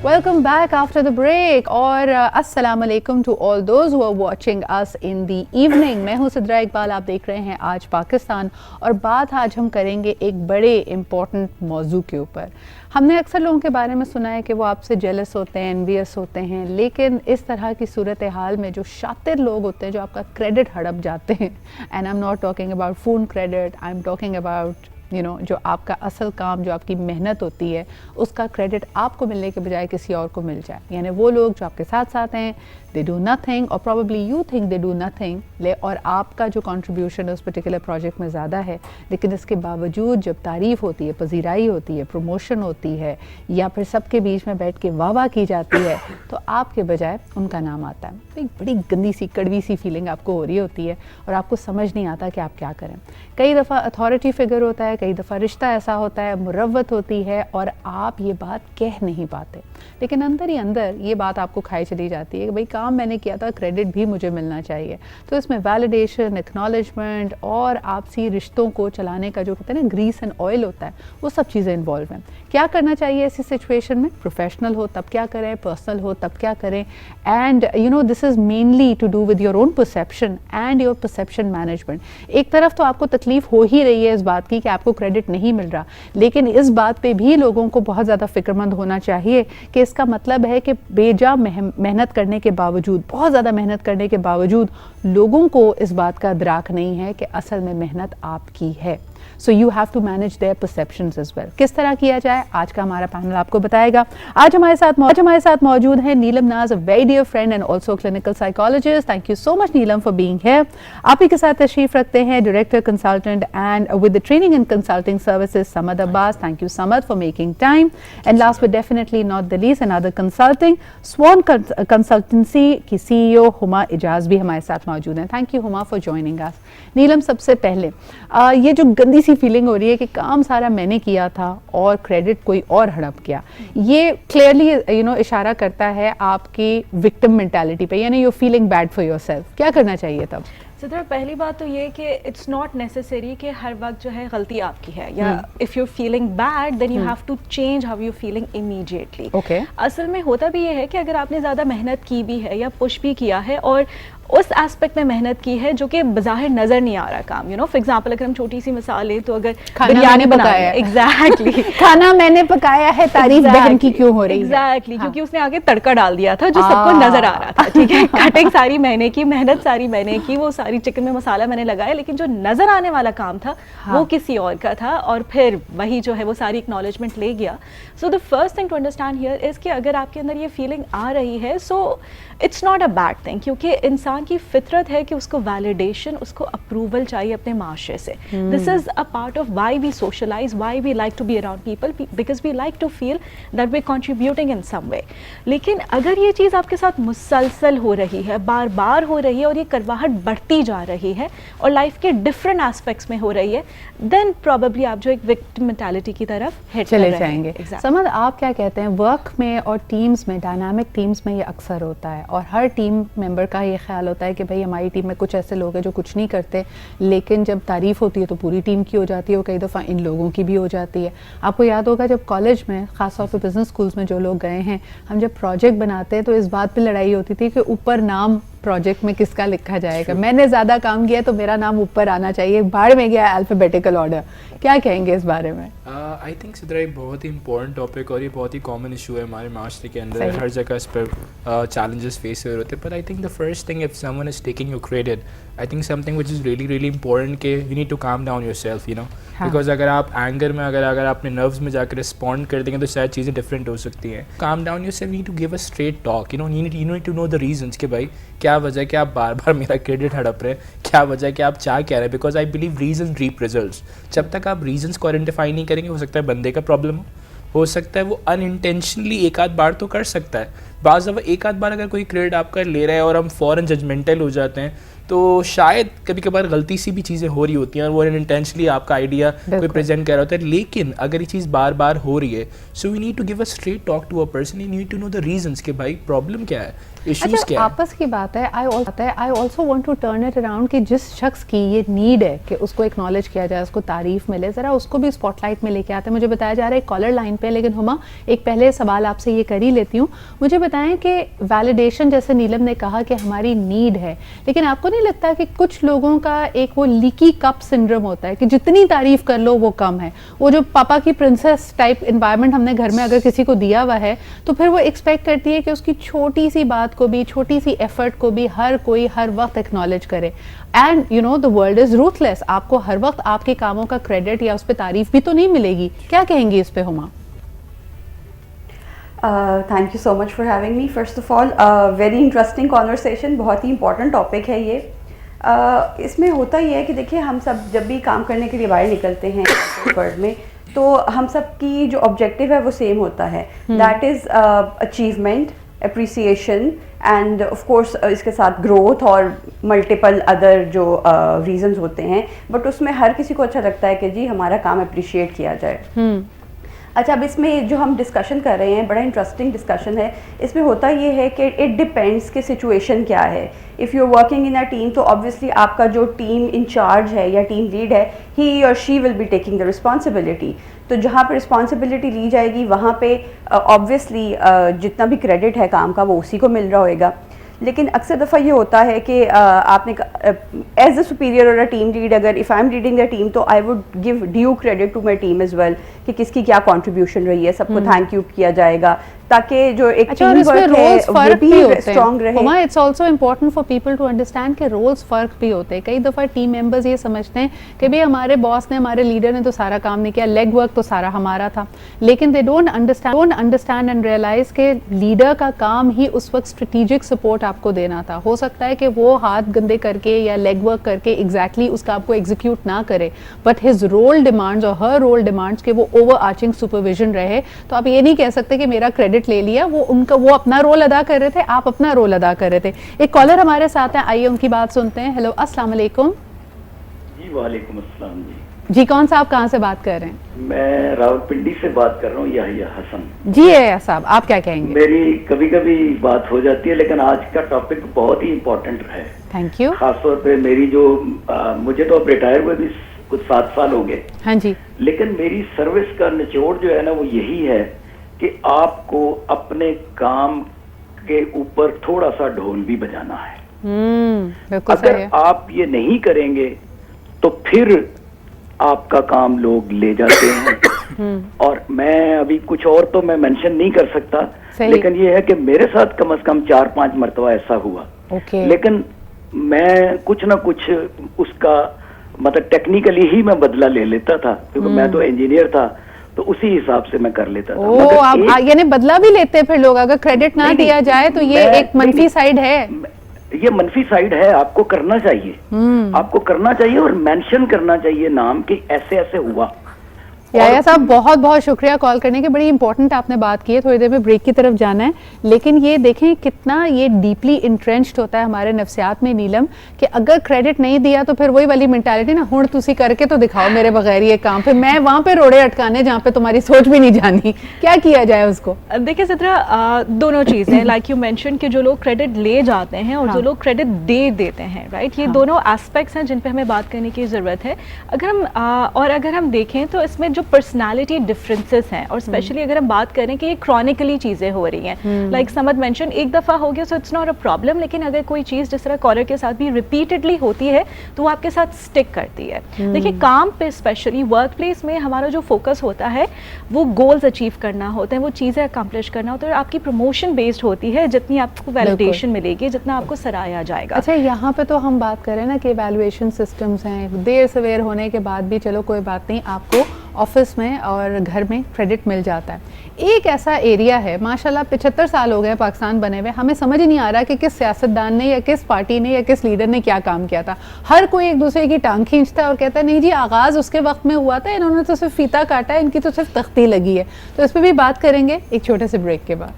Welcome back after the break और अस्सलाम वालेकुम to all those who are watching us in the evening। मैं हूँ सिद्रा इकबाल, आप देख रहे हैं आज पाकिस्तान और बात आज हम करेंगे एक बड़े इम्पॉर्टेंट मौजू के ऊपर। हमने अक्सर लोगों के बारे में सुना है कि वो आपसे जेलस होते हैं, एनवियस होते हैं, लेकिन इस तरह की सूरत हाल में जो शातिर लोग होते हैं जो आपका क्रेडिट हड़प जाते हैं, and I am not talking about phone credit, I am talking about जो आपका असल काम, जो आपकी मेहनत होती है, उसका क्रेडिट आपको मिलने के बजाय किसी और को मिल जाए। यानी वो लोग जो आपके साथ साथ हैं, दे डू नथिंग और probably you think they do nothing, और आपका जो कंट्रीब्यूशन है उस पर्टिकुलर प्रोजेक्ट में ज़्यादा है, लेकिन इसके बावजूद जब तारीफ़ होती है, पजीराई होती है, प्रमोशन होती है, या फिर सबके बीच में बैठ के वाह की जाती है, तो आपके बजाय उनका नाम आता है। तो एक बड़ी गंदी सी, कड़वी सी फीलिंग आपको हो रही होती है और आपको समझ नहीं आता कि आप क्या करें। कई दफ़ा अथॉरिटी फिगर होता है, कई दफ़ा रिश्ता ऐसा होता है, मुरव्वत होती है और आप ये बात कह नहीं पाते, लेकिन अंदर ही अंदर ये बात आपको खाई चली जाती है कि भाई काम मैंने किया था, क्रेडिट भी मुझे मिलना चाहिए। तो इसमें वैलिडेशन, एक्नॉलेजमेंट और आपसी रिश्तों को चलाने का जो कहते हैं ना ग्रीस एंड ऑयल होता है, वो सब चीज़ें इन्वॉल्व हैं। क्या करना चाहिए ऐसी सिचुएशन में? प्रोफेशनल हो तब क्या करें, पर्सनल हो तब क्या करें, and this is mainly to do with your own perception and your perception management. एक तरफ तो आपको तकलीफ हो ही रही है इस बात की कि आपको क्रेडिट नहीं मिल रहा, लेकिन इस बात पे भी लोगों को बहुत ज़्यादा फिक्रमंद होना चाहिए कि इसका मतलब है कि बेजा मेहनत करने के बावजूद, बहुत ज़्यादा मेहनत करने के बावजूद लोगों को इस बात का इदराक नहीं है कि असल में मेहनत आपकी है। So you have to manage their perceptions as well. किस तरह किया जाए, आज का हमारा पैनल आपको बताएगा। आज हमारे साथ मौजूद है Neelam Naaz, a very dear friend and also clinical psychologist. Thank you so much Neelam for being here. आप ही के साथ तशरीफ रखते हैं director consultant and with the training and consulting services Samad Abbas. Thank you Samad for making time. And last but definitely not the least, another consulting Swan consultancy की CEO Huma Ijaz भी हमारे साथ मौजूद हैं। Thank you Huma for joining अस। नीलम, सबसे पहले ये जो गंदी सी फीलिंग हो रही है कि काम सारा मैंने किया था और क्रेडिट कोई और हड़प गया, ये क्लियरली इशारा करता है आपकी विक्टिम मेंटालिटी पे, यानी you feeling bad for yourself. क्या करना चाहिए तब? सिद्रा, पहली बात तो ये कि इट्स नॉट नेसेसरी कि हर वक्त जो है गलती आपकी है, या if you feeling bad then you have to change how you feeling immediately. असल में होता भी ये है कि अगर आपने ज़्यादा मेहनत की भी है या पुश भी किया है और उस एस्पेक्ट में मेहनत की है जो कि बज़ाहिर नज़र नहीं आ रहा काम, फॉर एग्जांपल अगर हम छोटी सी मिसाल लें तो अगर बिरयानी बनाया है, एग्जैक्टली खाना मैंने पकाया है, तारीफ बहन की क्यों हो रही है? एग्जैक्टली, क्योंकि उसने आगे तड़का डाल दिया था जो सबको नजर आ रहा था, ठीक है। कटिंग सारी मैंने की, मेहनत सारी मैंने की, वो सारी चिकन में मसाला मैंने लगाया, लेकिन जो नजर आने वाला काम था वो किसी और का था, और फिर वही जो है वो सारी एक्नॉलेजमेंट ले गया। So the first thing to understand here is कि अगर आपके अंदर ये फीलिंग आ रही है, so it's not a bad thing, क्योंकि इंसान की फितरत है कि उसको वैलिडेशन, उसको अप्रूवल चाहिए अपने माशरे से। This is a part of why we socialise, why we like to be around people, because we like to feel that we contributing in some way. लेकिन अगर ये चीज़ आपके साथ मुसलसल हो रही है, बार बार हो रही है, और ये करवाहट बढ़ती जा रही है और लाइफ के डिफरेंट एस्पेक्ट्स में हो रही है, देन प्रॉबेबली आप जो एक विक्टिम मेंटालिटी की तरफ हेड चले जाएंगे। समझ, आप क्या कहते हैं, वर्क में और टीम्स में, डायनामिक टीम्स में ये अक्सर होता है और हर टीम मेंबर का ये ख्याल होता है कि भाई हमारी टीम में कुछ ऐसे लोग हैं जो कुछ नहीं करते, लेकिन जब तारीफ होती है तो पूरी टीम की हो जाती है और कई दफ़ा इन लोगों की भी हो जाती है। आपको याद होगा जब कॉलेज में, ख़ासतौर पर बिजनेस स्कूल्स में जो लोग गए हैं, हम जब प्रोजेक्ट बनाते हैं तो इस बात पे लड़ाई होती थी कि ऊपर नाम प्रोजेक्ट में किसका लिखा जाएगा। मैंने ज़्यादा काम किया तो मेरा नाम ऊपर आना चाहिए, बाहर में गया अल्फ़ाबेटिकल ऑर्डर। क्या कहेंगे इस बारे में? आई थिंक सिद्रा एक बहुत ही इंपॉर्टेंट टॉपिक और ये बहुत ही कॉमन इशू है हमारे माशरे के अंदर, हर जगह इस पर चैलेंजेस फेस हो रहे होते हैं। But I think the first thing, if someone is taking your credit, I think something which is really important कि you need to calm down yourself, because अगर आप एंगर में, अगर अपने नर्व्स में जाकर रिस्पॉन्ड कर देंगे तो शायद चीज़ें डिफरेंट हो सकती हैं। Calm down yourself, need to give a straight talk, you need to know the reasons कि भाई क्या वजह है कि आप बार बार मेरा क्रेडिट हड़प रहे हैं, क्या वजह है कि आप चाह कह रहे हैं, because I believe reason reap results. जब तक आप रीजंस को आइडेंटिफाई नहीं करेंगे, हो सकता है बंदे का प्रॉब्लम हो सकता है वो अनइंटेंशनली एक आध बार तो कर सकता है, बाज़ दफ़ा एक आध बार अगर कोई क्रेडिट आपका ले रहा है और हम फ़ौरन जजमेंटल हो जाते हैं, तो शायद कभी कभार गलती सी भी चीज़ें हो रही होती हैं और वो इंटेंशनली आपका आइडिया कोई प्रेजेंट कर रहा होता है, लेकिन अगर ये चीज़ बार बार हो रही है, so we need to give a straight talk to a person, you need to know the reasons कि भाई प्रॉब्लम क्या है, इश्यूज क्या है। आपस की बात है, I also want to turn it around कि जिस शख्स की ये नीड है कि उसको एक्नॉलेज किया जाए, उसको तारीफ मिले, ज़रा उसको भी स्पॉटलाइट में लेके आते हैं। मुझे बताया जा रहा है कॉलर लाइन पे, लेकिन हुमा एक पहले सवाल आपसे ये कर ही लेती हूँ। मुझे बताएं कि वैलिडेशन, जैसे नीलम ने कहा कि हमारी नीड है, लेकिन आपको नहीं लगता कि कुछ लोगों का एक वो लीकी कप सिंड्रोम होता है कि जितनी तारीफ कर लो वो कम है? वो जो पापा की प्रिंसेस टाइप एनवायरनमेंट हमने घर में अगर किसी को दिया हुआ है, तो फिर वो एक्सपेक्ट करती है कि उसकी छोटी सी बात को भी, छोटी सी एफर्ट को भी हर कोई हर वक्त एक्नॉलेज करे। And you know the world is ruthless, आपको हर वक्त आपके कामों का क्रेडिट या उस पर तारीफ भी तो नहीं मिलेगी। क्या कहेंगी इस पे Huma? Thank you so much for having me. First of all very interesting conversation, बहुत ही इंपॉर्टेंट टॉपिक है ये। इसमें होता ही है कि देखिए, हम सब जब भी काम करने के लिए बाहर निकलते हैं वर्ल्ड में, तो हम सब की जो ऑब्जेक्टिव है वो सेम होता है, that is achievement, appreciation end of course इसके साथ ग्रोथ और मल्टीपल अदर जो रीजंस होते हैं। बट उसमें हर किसी को अच्छा लगता है कि जी हमारा काम अप्रिशिएट किया जाए। अच्छा, अब इसमें जो हम डिस्कशन कर रहे हैं, बड़ा इंटरेस्टिंग डिस्कशन है। इसमें होता ये है कि इट डिपेंड्स कि सिचुएशन क्या है। If you are working in a team, तो ऑब्वियसली आपका जो टीम इंचार्ज है या टीम लीड है, ही और she will be taking the responsibility. तो जहाँ पे रिस्पॉन्सिबिलिटी ली जाएगी, वहाँ पे ऑब्वियसली जितना भी क्रेडिट है काम का वो उसी को मिल रहा होगा। लेकिन अक्सर दफ़ा ये होता है कि आपने एज अ सुपीरियर और अ टीम लीड, अगर if I am leading the team, तो I would give due credit to my team as well कि किसकी क्या कंट्रीब्यूशन रही है, सबको थैंक यू किया जाएगा, ताकि जो एक टीम वर्क है वो भी स्ट्रांग रहे। It's also important for people to understand कि रोल्स फ़र्क भी होते हैं। कई दफ़ा टीम मेंबर्स ये समझते हैं कि भाई हमारे बॉस ने, हमारे लीडर ने तो सारा काम नहीं किया, लेग वर्क तो सारा हमारा था, लेकिन they don't understand and realise के लीडर का काम ही उस वक्त स्ट्रेटेजिक सपोर्ट आपको देना था। हो सकता है कि वो हाथ गंदे करके या लेग वर्क करके एग्जैक्टली उसका आपको एग्जीक्यूट ना करे, बट हिज रोल डिमांड्स और हर रोल डिमांड्स के वो ओवर आर्चिंग सुपरविजन रहे। तो आप ये नहीं कह सकते कि मेरा क्रेडिट ले लिया, वो अपना रोल अदा कर रहे थे, आप अपना रोल अदा कर रहे थे। एक कॉलर हमारे साथ हैं, आइए उनकी बात सुनते हैं। हेलो, अस्सलाम वालेकुम। जी वालेकुम अस्सलाम जी, कौन सा आप कहाँ से बात कर रहे हैं? मैं रावलपिंडी से बात कर रहा हूँ, याहिया हसन जी। है साहब, आप क्या कहेंगे? मेरी कभी कभी बात हो जाती है, लेकिन आज का टॉपिक बहुत ही इम्पोर्टेंट है। Thank you. खासतौर पे मेरी जो मुझे तो अब रिटायर हुए भी कुछ 7 साल हो गए। हाँ जी। लेकिन मेरी सर्विस का निचोड़ जो है ना, वो यही है कि आपको अपने काम के ऊपर थोड़ा सा ढोल भी बजाना है। बिल्कुल सही है। अगर आप ये नहीं करेंगे तो फिर आपका काम लोग ले जाते हैं। और मैं अभी कुछ और तो मैं मेंशन नहीं कर सकता, लेकिन ये है कि मेरे साथ कम से कम 4-5 मरतबा ऐसा हुआ। लेकिन मैं कुछ ना कुछ उसका मतलब टेक्निकली ही मैं बदला ले लेता था, क्योंकि मैं तो इंजीनियर था, तो उसी हिसाब से मैं कर लेता था। आप यानी बदला भी लेते हैं फिर लोग, अगर क्रेडिट ना दिया जाए तो ये एक मंफी साइड है। ये मंफी साइड है, आपको करना चाहिए, आपको करना चाहिए और मेंशन करना चाहिए नाम कि ऐसे ऐसे हुआ। याया साहब, बहुत बहुत शुक्रिया कॉल करने के, बड़ी इंपॉर्टेंट आपने बात की है। थोड़ी देर में ब्रेक की तरफ जाना है, लेकिन ये देखें कितना ये डीपली इंट्रेंच्ड होता है हमारे नफ्सियात में नीलम, कि अगर क्रेडिट नहीं दिया तो फिर वही वाली मेंटालिटी ना, हुण तुसी करके तो दिखाओ मेरे बगैर ये काम, फिर मैं वहां पे रोड़े अटकाने जहाँ पे तुम्हारी सोच भी नहीं जानी। क्या किया जाए उसको? देखिए सिद्रा, दोनों चीज़ें लाइक यू मेंशन कि जो लोग क्रेडिट ले जाते हैं और जो लोग क्रेडिट दे देते हैं, राइट, ये दोनों एस्पेक्ट्स हैं जिन पे हमें बात करने की ज़रूरत है। अगर हम देखें तो इसमें जो पर्सनालिटी डिफरेंसेस हैं, और स्पेशली अगर हम बात करें कि ये क्रॉनिकली चीज़ें हो रही हैं, लाइक समद मेंशन, एक दफ़ा हो गया सो इट्स नॉट अ प्रॉब्लम, लेकिन अगर कोई चीज़ जिस तरह कॉलर के साथ भी रिपीटेडली होती है तो वो आपके साथ स्टिक करती है। देखिए, काम पे स्पेशली वर्क प्लेस में हमारा जो फोकस होता है वो गोल्स अचीव करना होते हैं, वो चीज़ें अकम्प्लिश करना होता है, और आपकी प्रमोशन बेस्ड होती है, जितनी आपको वैलिडेशन मिलेगी, जितना आपको सराहा जाएगा। अच्छा, यहाँ पे तो हम बात करें ना कि इवैल्यूएशन सिस्टम्स हैं, देर सवेर होने के बाद भी चलो कोई बात नहीं, आपको ऑफिस में और घर में क्रेडिट मिल जाता है। एक ऐसा एरिया है, माशाल्लाह 75 साल हो गए पाकिस्तान बने हुए, हमें समझ ही नहीं आ रहा कि किस सियासतदान ने या किस पार्टी ने या किस लीडर ने क्या काम किया था। हर कोई एक दूसरे की टांग खींचता है और कहता है नहीं जी, आगाज़ उसके वक्त में हुआ था, इन्होंने तो सिर्फ फीता काटा है, इनकी तो सिर्फ तख्ती लगी है। तो इस पर भी बात करेंगे एक छोटे से ब्रेक के बाद।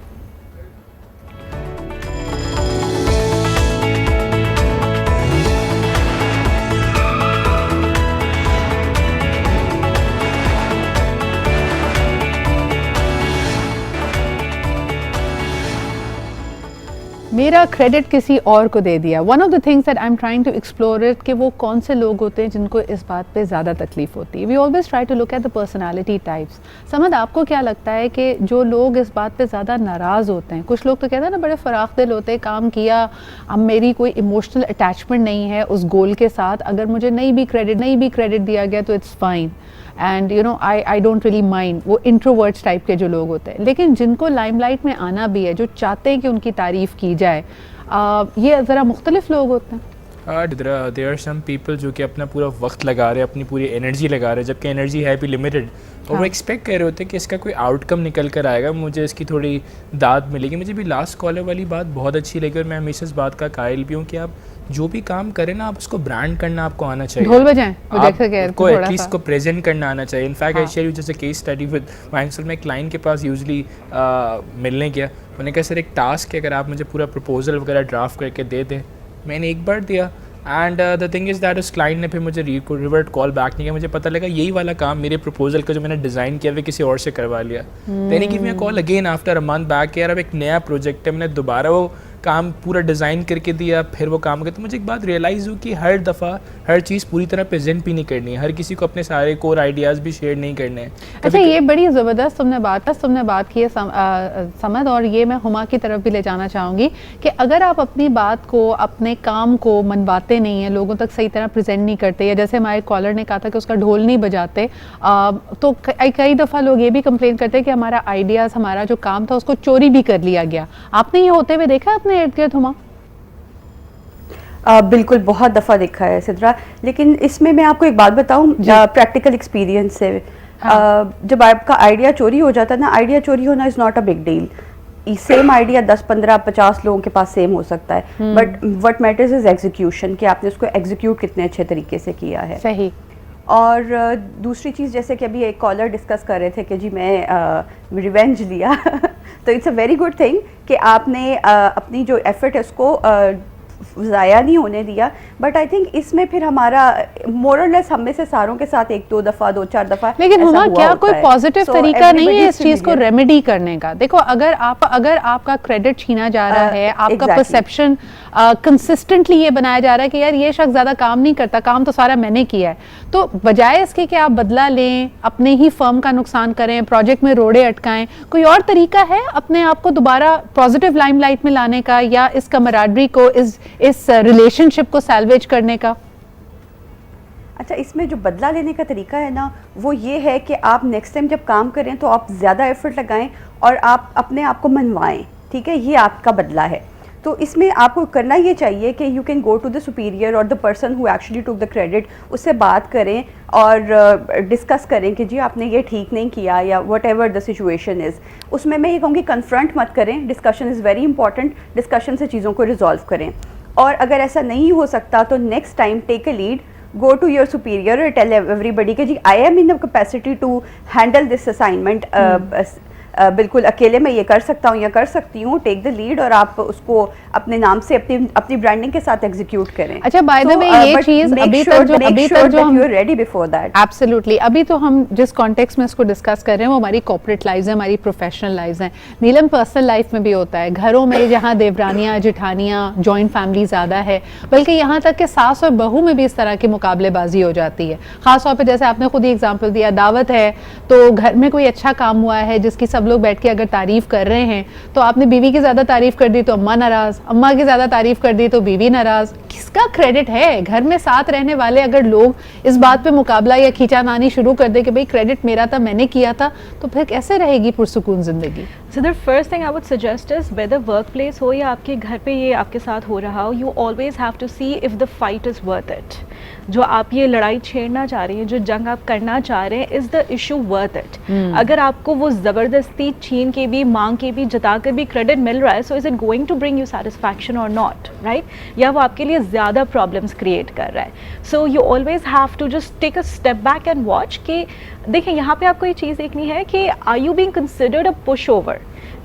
मेरा क्रेडिट किसी और को दे दिया। One of the things that I am trying to explore it कि वो कौन से लोग होते हैं जिनको इस बात पे ज़्यादा तकलीफ होती है। We always try to look at the personality types. समझ, आपको क्या लगता है कि जो लोग इस बात पे ज़्यादा नाराज़ होते हैं, कुछ लोग तो कहते हैं ना बड़े फ़राख दिल होते हैं, काम किया, अब मेरी कोई इमोशनल अटैचमेंट नहीं है उस गोल के साथ, अगर मुझे नहीं भी क्रेडिट दिया गया तो it's fine and you know I don't really mind, वो इंट्रोवर्ट्स टाइप के जो लोग होते हैं। लेकिन जिनको लाइमलाइट में आना भी है, जो चाहते हैं कि उनकी तारीफ़ की जाए, ये ज़रा मुख्तलिफ लोग होते हैं। देयर आर सम पीपल जो कि अपना पूरा वक्त लगा रहे हैं, अपनी पूरी एनर्जी लगा रहे हैं, जबकि एनर्जी है भी लिमिटेड, और वो एक्सपेक्ट कर रहे होते हैं कि इसका कोई आउटकम निकल कर आएगा, मुझे इसकी थोड़ी दाद मिलेगी। मुझे भी लास्ट कॉलर वाली बात बहुत अच्छी लगी और मैं हमेशा इस बात का कायल भी हूँ कि आप जो भी काम करें ना, आप उसको ब्रांड करना आपको आना चाहिए। ढोल बजाएं, आपको एटलीस्ट को प्रेजेंट करना आना चाहिए। इनफैक्ट आई शेयर यू जैसे केस स्टडी विद माइंडफुल। मैं क्लाइंट के पास यूजली मिलने गया, उन्होंने कहा सर एक टास्क है, अगर आप मुझे पूरा प्रपोजल वगैरह ड्राफ्ट करके दे दें। मैंने एक बार दिया and the thing is that उस क्लाइंट ने फिर मुझे रिवर्ट कॉल बैक नहीं किया। मुझे पता लगा यही वाला काम मेरे प्रपोजल का जो मैंने डिज़ाइन किया वो किसी और से करवा लिया। Then he give me a call again after a month back, यार अब एक नया प्रोजेक्ट है, मैंने दोबारा वो काम पूरा डिज़ाइन करके दिया, फिर वो काम करते। मुझे एक बात रियलाइज़ हुई कि हर दफ़ा हर चीज़ पूरी तरह प्रेजेंट भी नहीं करनी है, हर किसी को अपने सारे कोर आइडियाज़ भी शेयर नहीं करने हैं। अच्छा, ये बड़ी ज़बरदस्त तुमने बात की है समद, और ये मैं हुमा की तरफ भी ले जाना चाहूँगी कि अगर आप अपनी बात को, अपने काम को मनवाते नहीं हैं, लोगों तक सही तरह प्रेजेंट नहीं करते, या जैसे हमारे कॉलर ने कहा था कि उसका ढोल नहीं बजाते, तो कई दफ़ा लोग ये भी कंप्लेन करते हैं कि हमारा आइडियाज़, हमारा जो काम था उसको चोरी भी कर लिया गया। आपने ये होते हुए देखा अपने इर्द गिर्द हुमा? बिल्कुल, बहुत दफ़ा देखा है सिद्रा। लेकिन इसमें मैं आपको एक बात बताऊं प्रैक्टिकल एक्सपीरियंस से। जब आपका आइडिया चोरी हो जाता है ना, आइडिया चोरी होना is not a big deal. Same idea 10, 15, 50 लोगों के पास सेम हो सकता है, but what matters is execution, कि आपने उसको एग्जीक्यूट कितने अच्छे तरीके से किया है। सही। और दूसरी चीज़, जैसे कि अभी एक कॉलर डिस्कस कर रहे थे कि जी मैं रिवेंज लिया तो it's a very good thing कि आपने अपनी जो एफर्ट है उसको ज़ाया नहीं होने दिया। बट आई थिंक इसमें फिर हमारा मोर और लेस हम में से सारों के साथ 1-2 दफ़ा, 2-4 दफ़ा, लेकिन हुमा क्या कोई पॉजिटिव तरीका नहीं है इस चीज़ को रेमेडी करने का? देखो, अगर आपका क्रेडिट छीना जा रहा है, आपका परसेप्शन कंसिस्टेंटली ये बनाया जा रहा है कि यार ये शख्स ज़्यादा काम नहीं करता, काम तो सारा मैंने किया है, तो बजाय इसके कि आप बदला लें, अपने ही फर्म का नुकसान करें, प्रोजेक्ट में रोड़े अटकाएं, कोई और तरीका है अपने आप को दोबारा पॉजिटिव लाइमलाइट में लाने का, या इस कमराडरी को, इस रिलेशनशिप को सैल्वेज करने का? अच्छा, इसमें जो बदला लेने का तरीका है ना, वो ये है कि आप नेक्स्ट टाइम जब काम करें तो आप ज़्यादा एफर्ट लगाएं और आप अपने आप को मनवाएं, ठीक है? ये आपका बदला है। तो इसमें आपको करना ये चाहिए कि you can go to the superior और the person who actually took the credit, उससे बात करें और डिस्कस करें कि जी आपने ये ठीक नहीं किया, या what ever the situation is. उसमें मैं ये कहूँगी कन्फ्रंट मत करें, discussion is very important, discussion से चीज़ों को रिजॉल्व करें। और अगर ऐसा नहीं हो सकता तो next time take a lead, go to your superior or tell everybody कि जी I am in the capacity to handle this assignment, बिल्कुल अकेले मैं ये कर सकता हूँ या कर सकती हूँ, टेक द लीड, और आप उसको अपने नाम से अपनी ब्रांडिंग के साथ एग्जीक्यूट करें। अच्छा, बाय द वे ये चीज अभी तक जो हम रेडी बिफोर दैट, एब्सोल्युटली, अभी तो हम जिस कॉन्टेक्स्ट में इसको डिस्कस कर रहे हैं वो हमारी कॉर्पोरेट लाइफ है, हमारी प्रोफेशनल लाइफ है। नीलम, पर्सनल लाइफ में भी होता है, घरों में जहाँ देवरानियाँ, जेठानियाँ, जॉइंट फैमिली ज़्यादा है, बल्कि यहाँ तक कि सास और बहू में भी इस तरह की मुकाबलेबाजी हो जाती है। ख़ासतौर पर जैसे आपने खुद ही एग्जाम्पल दिया, दावत है तो घर में कोई अच्छा काम हुआ है जिसकी सब लोग बैठ के अगर तारीफ कर रहे हैं, तो आपने बीवी की ज्यादा तारीफ कर दी तो अम्मा नाराज, अम्मा की ज्यादा तारीफ कर दी तो बीवी नाराज। किसका क्रेडिट है? घर में साथ रहने वाले अगर लोग इस बात पे मुकाबला या खींचातानी शुरू कर दे कि भाई क्रेडिट मेरा था, मैंने किया था, तो फिर कैसे रहेगी पुरसुकून जिंदगी? So the first thing I would suggest is whether workplace हो या आपके घर पे ये आपके साथ हो रहा हो, you always have to see if the fight is worth it. जो आप ये लड़ाई छेड़ना चाह रही हैं, जो जंग आप करना चाह रहे हैं, is the issue worth it? अगर आपको वो ज़बरदस्ती छीन के भी, मांग के भी, जता कर भी क्रेडिट मिल रहा है, so is it going to bring you satisfaction or not, right? या वो आपके लिए ज़्यादा प्रॉब्लम्स क्रिएट कर रहा है? So you always have to just take a step back and watch कि देखिए यहाँ पे आपको ये चीज़ देखनी है कि are you being considered a pushover?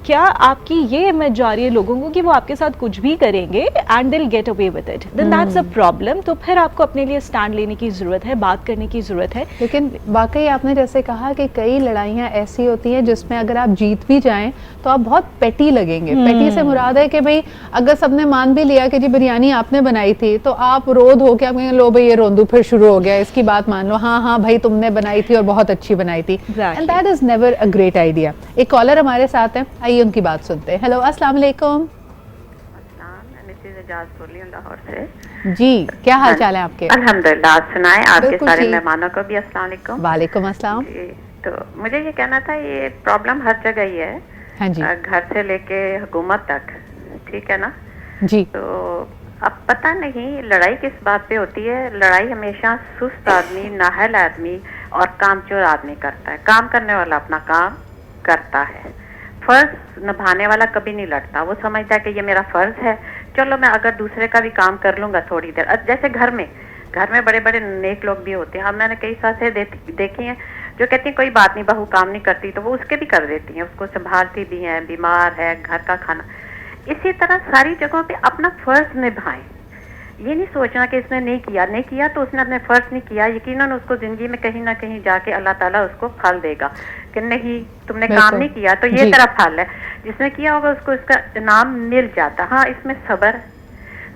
क्या आपकी ये इमेज जा रही है लोगों को कि वो आपके साथ कुछ भी करेंगे and they'll get away with it, then that's a problem. तो फिर आपको अपने लिए स्टैंड लेने की ज़रूरत है, बात करने की ज़रूरत है। लेकिन वाकई आपने जैसे कहा कि कई लड़ाइयाँ ऐसी होती हैं जिसमें अगर आप जीत भी जाएं तो आप बहुत पेटी लगेंगे। पेटी से मुराद है कि भाई अगर सबने मान भी लिया कि जी बिरयानी आपने बनाई थी तो आप रोद हो के आप कहेंगे लो भाई ये रोंदू फिर शुरू हो गया, इसकी बात मान लो, हाँ हाँ भाई तुमने बनाई थी और बहुत अच्छी बनाई थी। And that is never a great idea. एक कॉलर हमारे साथ है, आइए उनकी बात सुनते हैं। हेलो अस्सलाम वालेकुम। लाहौर से जी, क्या हाल चाल है आपके? अल्हम्दुलिल्लाह, आप सुनाएं, आपके सारे मेहमानों को भी अस्सलाम वालेकुम। वालेकुम अस्सलाम। तो मुझे ये कहना था, ये प्रॉब्लम हर जगह ही है। हाँ जी। घर से लेके हुकूमत तक, ठीक है ना जी। तो अब पता नहीं लड़ाई किस बात पे होती है। लड़ाई हमेशा सुस्त आदमी, नाहल आदमी और कामचोर आदमी करता है। काम करने वाला अपना काम करता है, फर्ज निभाने वाला कभी नहीं लड़ता। वो समझता है कि ये मेरा फर्ज है, चलो मैं अगर दूसरे का भी काम कर लूंगा थोड़ी देर। जैसे घर में बड़े बड़े नेक लोग भी होते हैं। अब मैंने कई सासे देखी हैं जो कहती हैं कोई बात नहीं, बहू काम नहीं करती तो वो उसके भी कर देती हैं, उसको संभालती भी हैं, बीमार है, घर का खाना। इसी तरह सारी जगहों पे अपना फर्ज निभाएं। ये नहीं सोचना कि इसने नहीं किया तो उसने अपने फर्ज नहीं किया। यकीनन उसको जिंदगी में कहीं ना कहीं जाके अल्लाह ताला उसको फल देगा कि नहीं तुमने काम नहीं किया तो ये तेरा फल है। जिसने किया होगा उसको इसका इनाम मिल जाता। हाँ, इसमें सब्र।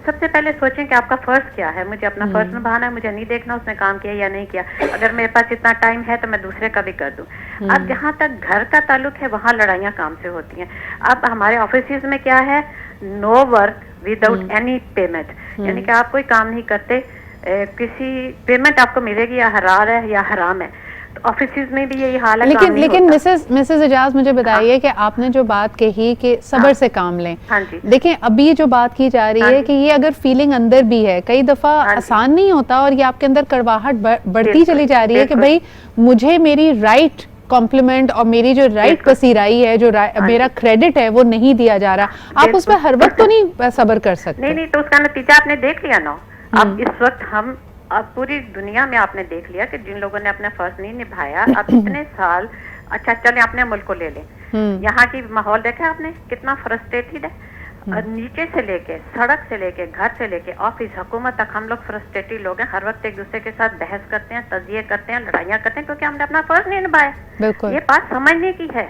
सबसे पहले सोचें कि आपका फर्ज क्या है। मुझे अपना फर्ज निभाना है, मुझे नहीं देखना उसने काम किया या नहीं किया। अगर मेरे पास इतना टाइम है तो मैं दूसरे का भी कर दूं। अब जहाँ तक घर का ताल्लुक है वहाँ लड़ाइयाँ काम से होती हैं। अब हमारे ऑफिस में क्या है, no work without any payment, यानी कि आप कोई काम नहीं करते, किसी पेमेंट आपको मिलेगी या हलाल है या हराम है। तो ऑफिस में भी यही हाल है। लेकिन मिसेस इजाज मुझे बताइए हाँ। कि आपने जो बात कही कि सब्र से काम लें। हाँ जी। देखिए अभी जो बात की जा रही है कि ये अगर फीलिंग अंदर भी है, कई दफा आसान नहीं होता और ये आपके अंदर कड़वाहट बढ़ती चली जा रही है कि भाई मुझे मेरी राइट कॉम्प्लीमेंट और मेरी जो राइट पसीराई है, जो मेरा क्रेडिट है वो नहीं दिया जा रहा। आप उसमें हर वक्त तो नहीं सब्र कर सकते। नहीं, तो उसका नतीजा आपने देख लिया ना। अब इस वक्त अब पूरी दुनिया में आपने देख लिया कि जिन लोगों ने अपना फर्ज नहीं निभाया, अब इतने साल, अच्छा चले अपने मुल्क को ले लें, यहाँ की माहौल देखा आपने कितना फ्रस्ट्रेटेड है। नीचे से लेके, सड़क से लेके, घर से लेके, ऑफिस, हुकूमत तक हम लोग फ्रस्ट्रेटेड लोग हैं। हर वक्त एक दूसरे के साथ बहस करते हैं, तजिए करते हैं, लड़ाइयाँ करते हैं क्योंकि हमने अपना फर्ज नहीं निभाया। ये बात समझने की है।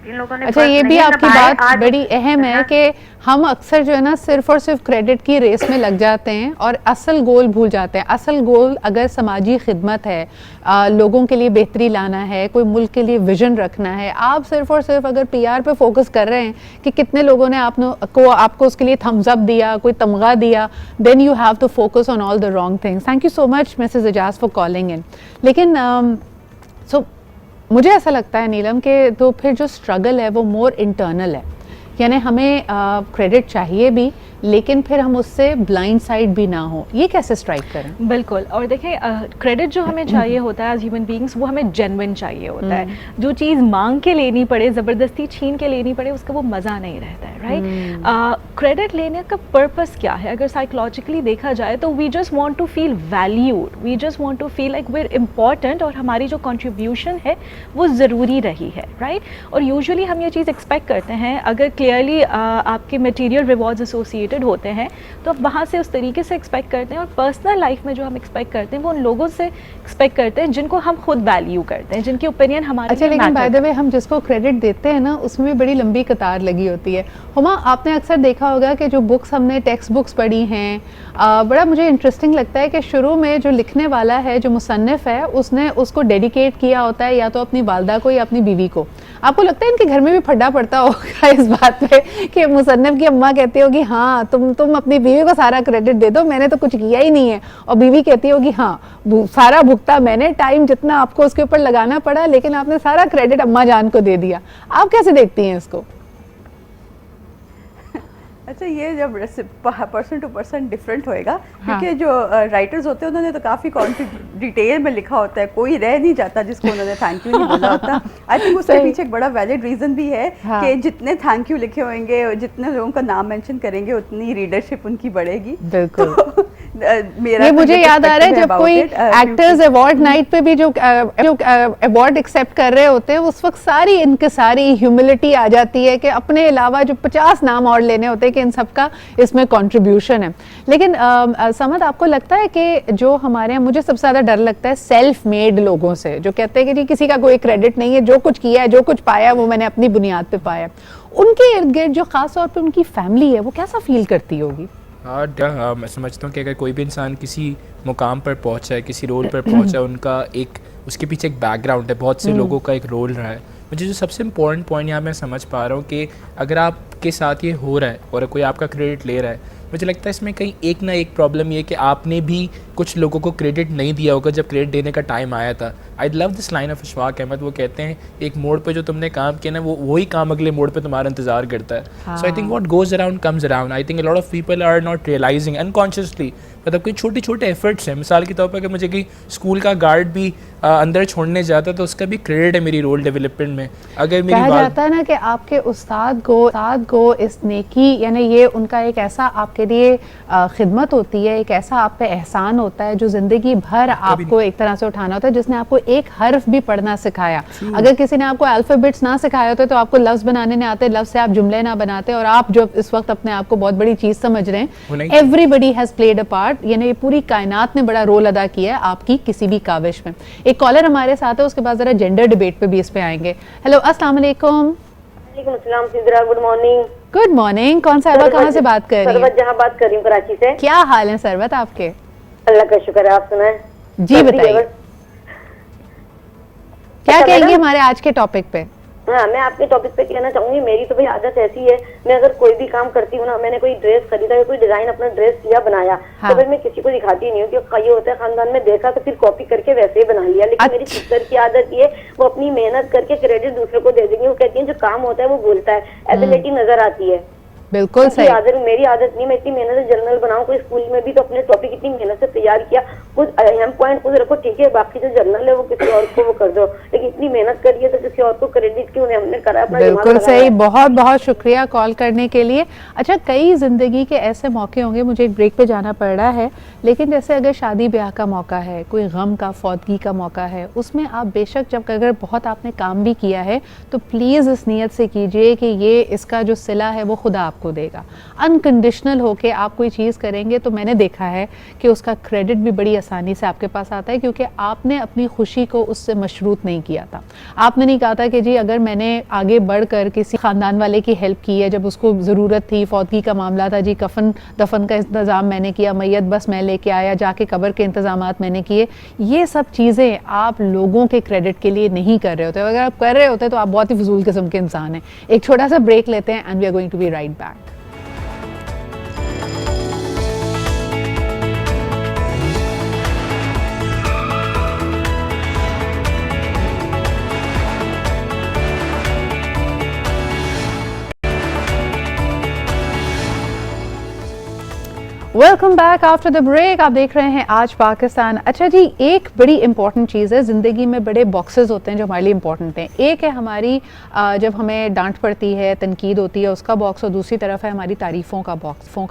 जिन लोगों ने अच्छा, ये भी आपकी बात बड़ी अहम है कि हम अक्सर जो है ना सिर्फ और सिर्फ क्रेडिट की रेस में लग जाते हैं और असल गोल भूल जाते हैं। असल गोल अगर समाजी खिदमत है, लोगों के लिए बेहतरी लाना है, कोई मुल्क के लिए विजन रखना है, आप सिर्फ और सिर्फ अगर पीआर पे फोकस कर रहे हैं कि कितने लोगों ने आपको उसके लिए थम्स अप दिया, कोई तमगा दिया, then you have to focus on all the wrong things. Thank you so much Mrs Ijaz for calling in. लेकिन मुझे ऐसा लगता है नीलम के तो फिर जो स्ट्रगल है वो मोर इंटरनल है, यानी हमें क्रेडिट चाहिए भी लेकिन फिर हम उससे ब्लाइंड साइड भी ना हो। ये कैसे स्ट्राइक करें? बिल्कुल। और देखिए क्रेडिट जो हमें चाहिए होता है एज ह्यूमन बीइंग्स, वो हमें जेन्युइन चाहिए होता है। जो चीज़ मांग के लेनी पड़े, ज़बरदस्ती छीन के लेनी पड़े, उसका वो मज़ा नहीं रहता है, राइट। क्रेडिट लेने का पर्पस क्या है? अगर साइकोलॉजिकली देखा जाए तो we just want to feel valued, we just want to feel like we are important और हमारी जो कंट्रीब्यूशन है वो ज़रूरी रही है, राइट। और यूजुअली हम ये चीज़ एक्सपेक्ट करते हैं, अगर क्लियरली आपके मटीरियल रिवॉर्ड्स एसोसिएटेड होते हैं तो आप वहाँ से उस तरीके से एक्सपेक्ट करते हैं। और पर्सनल लाइफ में जो हम एक्सपेक्ट करते हैं वो उन लोगों से एक्सपेक्ट करते हैं जिनको हम खुद वैल्यू करते हैं, जिनकी ओपिनियन हमारे। अच्छा, लेकिन बाय द वे हम जिसको क्रेडिट देते हैं ना उसमें बड़ी लंबी कतार लगी होती है। हुमा, आपने अक्सर देखा होगा कि जो बुक्स हमने टेक्स्ट बुक्स पढ़ी हैं, बड़ा मुझे इंटरेस्टिंग लगता है कि शुरू में जो लिखने वाला है, जो मुसन्निफ है, उसने उसको डेडिकेट किया होता है या तो अपनी वालदा को या अपनी बीवी को। आपको लगता है इनके घर में भी फड्डा पड़ता होगा इस बात पे कि मुसन्निफ की अम्मा कहती होगी हाँ तुम अपनी बीवी को सारा क्रेडिट दे दो, मैंने तो कुछ किया ही नहीं है, और बीवी कहती होगी हाँ सारा भुगता मैंने, टाइम जितना आपको उसके ऊपर लगाना पड़ा लेकिन आपने सारा क्रेडिट अम्मा जान को दे दिया। आप कैसे देखती हैं इसको? अच्छा, ये जब पर्सन टू पर्सन डिफरेंट होएगा, क्योंकि जो राइटर्स होते हैं उन्होंने तो काफ़ी डिटेल में लिखा होता है, कोई रह नहीं जाता जिसको उन्होंने थैंक यू नहीं बोला होता। आई थिंक उसके पीछे एक बड़ा वैलिड रीज़न भी है कि जितने थैंक यू लिखे होंगे, जितने लोगों का नाम मेंशन करेंगे, उतनी रीडरशिप उनकी बढ़ेगी। बिल्कुल। तो मेरा ये तो मुझे याद आ रहा है perspective जब about कोई it, एक्टर्स अवार्ड नाइट पे भी जो अवार्ड एक्सेप्ट कर रहे होते हैं उस वक्त सारी इनके सारी ह्यूमिलिटी आ जाती है कि अपने अलावा जो 50 नाम और लेने होते हैं कि इन सब का इसमें कंट्रीब्यूशन है। लेकिन समद, आपको लगता है कि जो हमारे यहाँ, मुझे सबसे ज़्यादा डर लगता है सेल्फ मेड लोगों से, जो कहते हैं कि जी किसी का कोई क्रेडिट नहीं है, जो कुछ किया है, जो कुछ पाया वो मैंने अपनी बुनियाद पे पाया। उनके इर्द गिर्द जो खास तौर पे उनकी फैमिली है वो कैसा फील करती होगी? मैं समझता हूँ कि अगर कोई भी इंसान किसी मुकाम पर पहुँचा है, किसी रोल पर पहुँचा है, उनका एक उसके पीछे एक बैकग्राउंड है, बहुत से लोगों का एक रोल रहा है। मुझे जो सबसे इम्पोर्टेंट पॉइंट यहाँ मैं समझ पा रहा हूँ कि अगर आपके साथ ये हो रहा है और कोई आपका क्रेडिट ले रहा है, मुझे लगता है इसमें कहीं एक ना एक प्रॉब्लम ये कि आपने भी कुछ लोगों को क्रेडिट नहीं दिया होगा जब क्रेडिट देने का टाइम आया था। I love this line of Ishfaq Ahmad, वो कहते हैं एक मोड़ पे जो तुमने काम किया ना, वो वही काम अगले मोड़ पे तुम्हारा इंतजार करता है। So I think what goes around comes around. I think a lot of people are not realising unconsciously, मतलब कोई छोटे छोटे एफर्ट्स हैं। मिसाल के तौर पर अगर मुझे कि स्कूल का गार्ड भी अंदर छोड़ने जाता तो उसका भी क्रेडिट है मेरी रोल डेवलपमेंट में। अगर मेरी कहा जाता है ना कि आपके उस्ताद को इस नेकी, यानी ये उनका एक ऐसा आपके लिए खिदमत होती है, एक ऐसा आप पे एहसान होता है जो ज़िंदगी भर आपको एक तरह से उठाना होता है, जिसने आपको एक हर्फ भी पढ़ना सिखाया। अगर किसी ने आपको अल्फ़ाबेट्स ना सिखाए होते तो आपको लफ्ज़ बनाने नहीं आते, लफ्ज़ से आप जुमले ना बनाते, और आप जो इस वक्त अपने आप को बहुत बड़ी चीज़ समझ रहे हैं, everybody has played a part, यानी पूरी कायनात ने बड़ा रोल अदा किया है आपकी किसी भी काविश में। एक कॉलर हमारे साथ है, उसके बाद ज़रा जेंडर डिबेट पे भी इस पे आएंगे। हेलो, अस्सलाम वालेकुम। अस्सलाम Sidra, good morning. Good morning. कौन सा कहाँ से बात कर रही हैं? सरवत जहाँ बात कर रही हूँ, कराची से। क्या हाल है सरवत आपके? अल्लाह का शुक्र है, आप सुनाएं। जी बताइए, क्या कहेंगे हमारे आज के टॉपिक पे? हाँ, मैं आपके टॉपिक पे कहना चाहूंगी, मेरी तो भाई आदत ऐसी है, मैं अगर कोई भी काम करती हूँ ना, मैंने कोई ड्रेस खरीदा या कोई डिजाइन अपना ड्रेस किया बनाया, तो फिर मैं किसी को दिखाती नहीं हूँ, क्योंकि ये होता है खानदान में देखा तो फिर कॉपी करके वैसे ही बना लिया। लेकिन मेरी सिस्टर की आदत ये, वो अपनी मेहनत करके क्रेडिट दूसरे को दे देंगे। वो कहती है जो काम होता है वो बोलता है, एबिलिटी नजर आती है। बिल्कुल सही। मेरी आदत नहीं, मैं इतनी मेहनत से जर्नल बनाऊं, कोई स्कूल में भी तो अपने टॉपिक इतनी मेहनत से तैयार किया, कुछ अहम पॉइंट खुद रखो, ठीक है, बाकी जो जर्नल है वो किसी और को वो कर दो, लेकिन इतनी मेहनत करिए तो किसी और को क्रेडिट क्यों नहीं, हमने करा अपना। बिल्कुल सही, बहुत बहुत शुक्रिया कॉल करने के लिए। अच्छा, कई जिंदगी के ऐसे मौके होंगे, मुझे एक ब्रेक पे जाना पड़ रहा है, लेकिन जैसे अगर शादी ब्याह का मौका है, कोई गम का, फौतगी का मौका है, उसमें आप बेशक जब अगर बहुत आपने काम भी किया है तो प्लीज़ इस नीयत से कीजिए कि ये इसका जो सिला है वो खुदा आपको देगा। अनकंडीशनल होके आप कोई चीज़ करेंगे तो मैंने देखा है कि उसका क्रेडिट भी बड़ी आसानी से आपके पास आता है, क्योंकि आपने अपनी खुशी को उससे मशरूत नहीं किया था। आपने नहीं कहा था कि जी अगर मैंने आगे बढ़कर किसी ख़ानदान वाले की हेल्प की है जब उसको ज़रूरत थी, फौतगी का मामला था, जी कफन दफन का इंतज़ाम मैंने किया, मैयत बस मैं लेके आया, जाके कब्र के इंतज़ामात मैंने किए। ये सब चीज़ें आप लोगों के क्रेडिट के लिए नहीं कर रहे होते। अगर आप कर रहे होते तो आप बहुत ही फजूल किस्म के इंसान हैं। एक छोटा सा ब्रेक लेते हैं and we are going to be right back. Welcome back after the break. आप देख रहे हैं आज पाकिस्तान। अच्छा जी, एक बड़ी इंपॉर्टेंट चीज़ है, ज़िंदगी में बड़े बॉक्सेस होते हैं जो हमारे लिए इंपॉर्टेंट हैं। एक है हमारी जब हमें डांट पड़ती है, तनकीद होती है, उसका बॉक्स, और दूसरी तरफ है हमारी तारीफ़ों का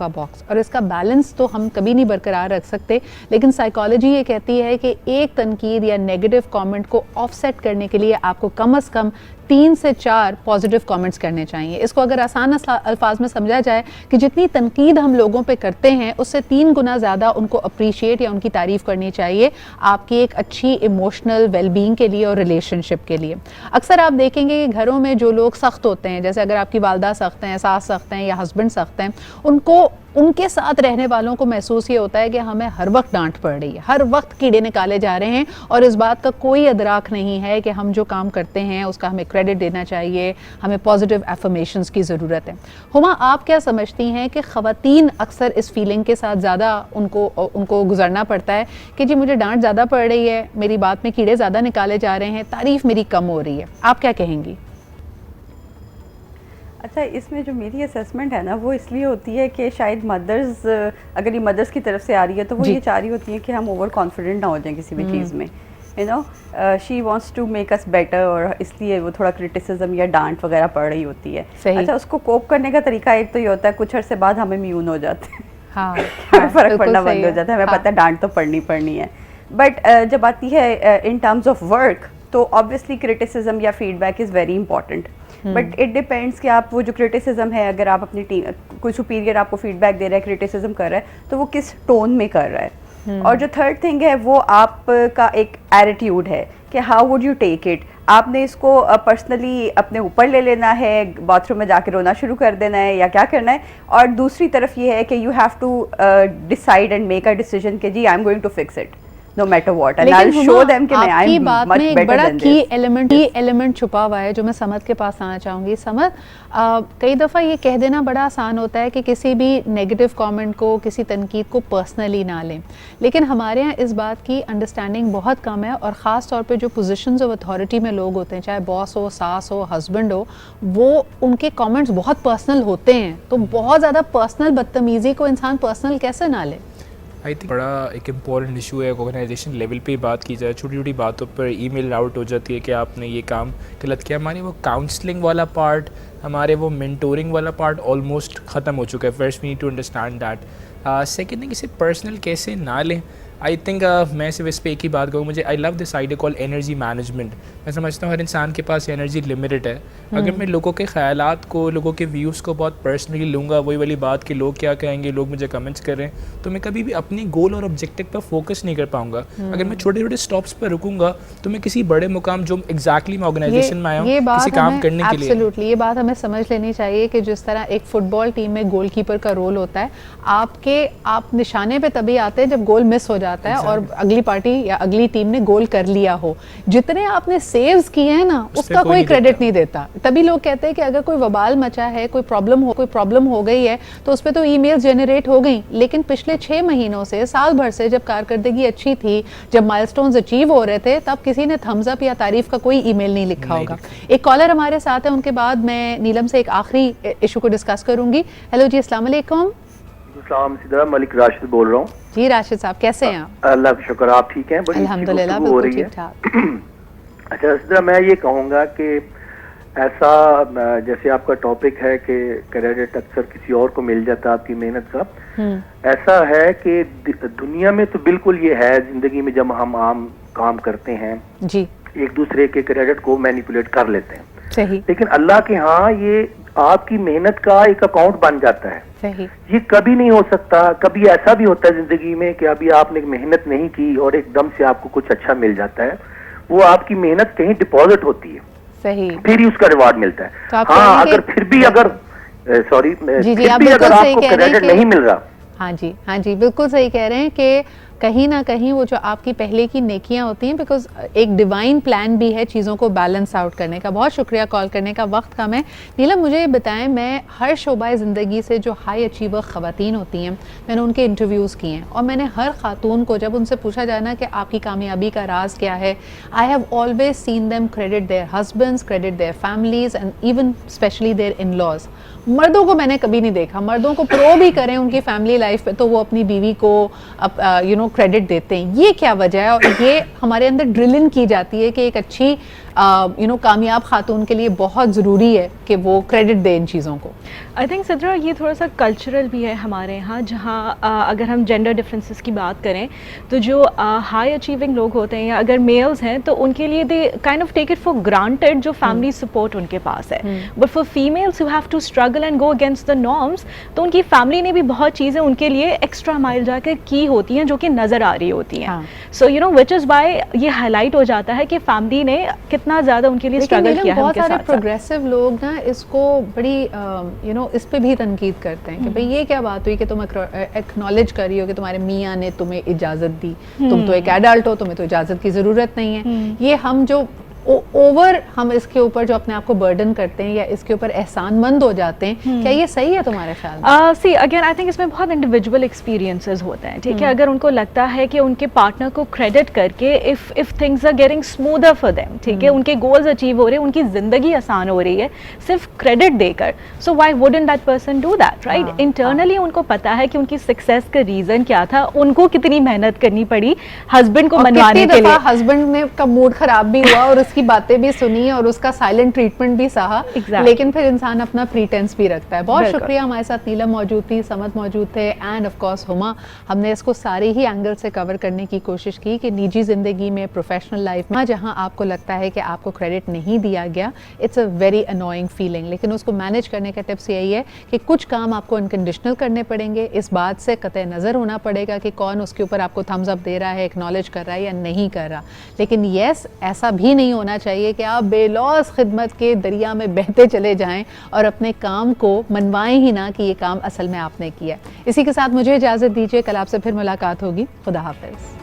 बॉक्स। और इसका बैलेंस तो हम कभी नहीं बरकरार रख सकते, लेकिन साइकोलॉजी ये कहती है कि एक तनकीद या नेगेटिव कमेंट को ऑफसेट करने के लिए आपको कम से कम 3 से 4 पॉजिटिव कमेंट्स करने चाहिए। इसको अगर आसान अल्फाज में समझा जाए कि जितनी तनकीद हम लोगों पे करते हैं उससे 3 गुना ज़्यादा उनको अप्रिशिएट या उनकी तारीफ़ करनी चाहिए, आपकी एक अच्छी इमोशनल वेलबींग के लिए और रिलेशनशिप के लिए। अक्सर आप देखेंगे कि घरों में जो लोग सख्त होते हैं, जैसे अगर आपकी वालदा सख्त हैं, सास सख्त हैं या हस्बैंड सख्त हैं, उनको उनके साथ रहने वालों को महसूस ये होता है कि हमें हर वक्त डांट पड़ रही है, हर वक्त कीड़े निकाले जा रहे हैं, और इस बात का कोई अदराक नहीं है कि हम जो काम करते हैं उसका हमें क्रेडिट देना चाहिए, हमें पॉजिटिव एफर्मेशंस की ज़रूरत है। हुमा, आप क्या समझती हैं कि ख़वातीन अक्सर इस फीलिंग के साथ ज़्यादा उनको गुजरना पड़ता है कि जी मुझे डांट ज़्यादा पड़ रही है, मेरी बात में कीड़े ज़्यादा निकाले जा रहे हैं, तारीफ़ मेरी कम हो रही है, आप क्या कहेंगी? अच्छा, इसमें जो मेरी असेसमेंट है ना, वो इसलिए होती है कि शायद मदर्स, अगर ये मदर्स की तरफ से आ रही है तो वो ये चाह रही होती है कि हम ओवर कॉन्फिडेंट ना हो जाएं किसी भी चीज़ में, you know, she wants to make us better, और इसलिए वो थोड़ा क्रिटिसिज्म या डांट वगैरह पड़ रही होती है। अच्छा, उसको कोप करने का तरीका एक तो ये होता है, कुछ अर्से बाद हम इम्यून हो जाते हैं हाँ, फर्क पड़ना बंद हो है। जाता है। हमें हाँ, पता है डांट तो पड़नी है, बट जब आती है इन टर्म्स ऑफ वर्क, तो ऑब्वियसली क्रिटिसिज्म या feedback is very important, but it depends कि आप वो जो क्रिटिसिज्म है, अगर आप अपनी टीम, कोई सुपीरियर आपको फीडबैक दे रहा है, क्रिटिसिज्म कर रहा है, तो वो किस टोन में कर रहा है। और जो थर्ड थिंग है वो आपका एक एटीट्यूड है कि how would you take it. आपने इसको पर्सनली अपने ऊपर ले लेना है, बाथरूम में जाके रोना शुरू कर देना है, या क्या करना है। और दूसरी तरफ ये है कि you have to decide and make a decision कि जी I am going to fix it no matter what, and I'll show them कि मैं आपकी I'm बात much में एक better बड़ा than की this. एलिमेंट छुपा हुआ है जो मैं समद के पास आना चाहूँगी। समद, कई दफ़ा ये कह देना बड़ा आसान होता है कि किसी भी नेगेटिव कमेंट को, किसी तनकीद को पर्सनली ना लें, लेकिन हमारे यहाँ इस बात की अंडरस्टैंडिंग बहुत कम है, और ख़ास तौर पे जो पोजीशंस ऑफ अथॉरिटी में लोग होते हैं, चाहे बॉस हो, सास हो, हस्बैंड हो, वो उनके कमेंट्स बहुत पर्सनल होते हैं। तो बहुत ज़्यादा पर्सनल बदतमीज़ी को इंसान पर्सनल कैसे ना ले? आई थिंक बड़ा एक इम्पॉर्टेंट इशू है। ऑर्गेनाइजेशन लेवल पे बात की जाए, छोटी छोटी बातों पर ईमेल आउट हो जाती है कि आपने ये काम गलत किया। हमारे वो काउंसलिंग वाला पार्ट, हमारे वो मेंटोरिंग वाला पार्ट ऑलमोस्ट ख़त्म हो चुका है। First we need to understand that. Second thing, इसे पर्सनल कैसे ना लें। आई थिंक मैं सिर्फ इस पर एक ही बात कहूँ, मुझे आई love this idea call energy management. मैं समझता हूँ हर इंसान के पास एनर्जी लिमिटेड है। अगर मैं लोगों के ख़यालात को, लोगों के व्यूज़ को बहुत पर्सनली लूँगा, वही वाली बात कि लोग क्या कहेंगे, लोग मुझे कमेंट्स कर रहे हैं, तो मैं कभी भी अपनी गोल और ऑब्जेक्टिव पर फोकस नहीं कर पाऊँगा। अगर मैं छोटे छोटे स्टॉप्स पर रुकूंगा तो मैं किसी बड़े मुकाम, जो एग्जैक्टली मैं ऑर्गेनाइजेशन में आया हूँ किसी काम करने के लिए, एब्सोल्युटली ये बात हमें समझ लेनी चाहिए कि जिस तरह एक फुटबॉल टीम में गोलकीपर का रोल होता है, आप निशाने पे तभी आते हैं जब गोल मिस हो जाता है और अगली पार्टी या अगली टीम ने गोल कर लिया हो। जितने आपने सेव्स किए हैं ना, उसका कोई क्रेडिट नहीं देता। तभी लोग कहते हैं कि अगर कोई वबाल मचा है, कोई प्रॉब्लम हो गई है, तो उस पर तो ईमेल्स जनरेट हो गई, लेकिन पिछले 6 महीनों से, साल भर से, जब कारकर्दगी अच्छी थी, जब माइलस्टोन्स अचीव हो रहे थे, तब किसी ने थम्स अप या तारीफ का कोई ईमेल नहीं लिखा होगा। एक कॉलर हमारे साथ है, उनके बाद मैं नीलम से एक आखिरी इशू को डिस्कस करूंगी। हेलो जी, अस्सलाम वालेकुम। सिद्रा मलिक राशिद बोल रहा हूँ जी। राशिद साहब कैसे हैं आप? अल्लाह का शुक्र, आप ठीक हैं? बड़ी अल्हम्दुलिल्लाह हो बिल्कुल रही ठीक ठाक। है। अच्छा सिद्रा, मैं ये कहूँगा कि ऐसा, जैसे आपका टॉपिक है कि क्रेडिट अक्सर किसी और को मिल जाता है आपकी मेहनत का, ऐसा है कि दुनिया में तो बिल्कुल ये है, जिंदगी में जब हम आम काम करते हैं जी, एक दूसरे के क्रेडिट को मैनिपुलेट कर लेते हैं। सही। लेकिन अल्लाह के यहाँ ये आपकी मेहनत का एक अकाउंट बन जाता है। सही। ये कभी नहीं हो सकता। कभी ऐसा भी होता है जिंदगी में कि अभी आपने मेहनत नहीं की और एकदम से आपको कुछ अच्छा मिल जाता है, वो आपकी मेहनत कहीं डिपॉजिट होती है, सही, फिर ही उसका रिवार्ड मिलता है। तो हाँ, अगर फिर भी अगर सॉरी जी, फिर आप भी बिल्कुल अगर सही आपको कह रहे हैं क्रेडिट कि- नहीं मिल रहा, हाँ जी, हाँ जी, बिल्कुल सही कह रहे हैं कि कहीं ना कहीं वो जो आपकी पहले की नेकियां होती हैं, बिकॉज एक डिवाइन प्लान भी है चीज़ों को बैलेंस आउट करने का। बहुत शुक्रिया कॉल करने का, वक्त कम है। नीलम, मुझे ये बताएं, मैं हर शोबा ज़िंदगी से जो हाई अचीवर ख़वातीन होती हैं, मैंने उनके इंटरव्यूज़ किए हैं, और मैंने हर ख़ातून को जब उनसे पूछा जाना कि आपकी कामयाबी का राज क्या है, I have always seen them credit their husbands, credit their families, and even specially their in laws. मर्दों को मैंने कभी नहीं देखा, मर्दों को प्रो भी करें उनकी फैमिली लाइफ पे, तो वो अपनी बीवी को क्रेडिट देते हैं। ये क्या वजह है? और ये हमारे अंदर ड्रिलिंग की जाती है कि एक अच्छी कामयाब खातून के लिए बहुत ज़रूरी है कि वो क्रेडिट दे इन चीज़ों को। आई थिंक सिद्रा, ये थोड़ा सा कल्चरल भी है हमारे यहाँ, जहाँ अगर हम जेंडर डिफरेंसेस की बात करें, तो जो हाई अचीविंग लोग होते हैं, या अगर मेल्स हैं, तो उनके लिए they kind of take it for granted जो फैमिली सपोर्ट उनके पास है। But for females who have to struggle and go against the norms, तो उनकी फैमिली ने भी बहुत चीज़ें उनके लिए एक्स्ट्रा माइल जाकर की होती हैं, जो कि नज़र आ रही होती हैं। सो विच इज़ वाई ये हाईलाइट हो जाता है कि फैमिली ने कितना ज़्यादा उनके लिए स्ट्रगल किया है। बहुत सारे प्रोग्रेसिव लोग ना इसको बड़ी इस पे भी तनकीद करते हैं कि भाई ये क्या बात हुई कि तुम एक्नॉलेज कर रही हो कि तुम्हारे मियाँ ने तुम्हें इजाज़त दी, तुम तो एक एडल्ट हो, तुम्हें तो इजाज़त की ज़रूरत नहीं है। ये हम जो हम इसके ऊपर जो अपने आप को बर्डन करते हैं या इसके ऊपर एहसानमंद हो जाते हैं, क्या ये सही है तुम्हारे ख्याल में? सी अगेन आई थिंक इसमें बहुत इंडिविजुअल एक्सपीरियंसेस होते हैं, ठीक है। अगर उनको लगता है कि उनके पार्टनर को क्रेडिट करके if things are getting smoother for them, ठीक है, उनके गोल्स अचीव हो रहे हैं, उनकी जिंदगी आसान हो रही है सिर्फ क्रेडिट देकर, so why wouldn't that person do that, right? Internally उनको पता है कि उनकी सक्सेस का रीजन क्या था, उनको कितनी मेहनत करनी पड़ी हस्बैंड को मनवाने के लिए। हस्बैंड ने का मूड खराब भी हुआ और उसकी उसकी बातें भी सुनी और उसका साइलेंट ट्रीटमेंट भी सहा, लेकिन फिर इंसान अपना प्रीटेंस भी रखता है। बहुत शुक्रिया, हमारे साथ नीलम मौजूद थी, समद मौजूद थे एंड ऑफ कोर्स हुमा। हमने इसको सारे ही एंगल से कवर करने की कोशिश की कि निजी ज़िंदगी में, प्रोफेशनल लाइफ में जहाँ आपको लगता है कि आपको क्रेडिट नहीं दिया गया, it's a very annoying feeling, लेकिन उसको मैनेज करने का टिप्स यही है कि कुछ काम आपको अनकंडीशनल करने पड़ेंगे। इस बात से कतई नज़र होना पड़ेगा कि कौन उसके ऊपर आपको थम्स अप दे रहा है, एक्नॉलेज कर रहा है या नहीं कर रहा। लेकिन येस, ऐसा भी नहीं होना चाहिए कि आप बेलौस खिदमत के दरिया में बहते चले जाएं और अपने काम को मनवाएं ही ना कि ये काम असल में आपने किया। इसी के साथ मुझे इजाज़त दीजिए, कल आपसे फिर मुलाकात होगी। खुदा हाफिज़।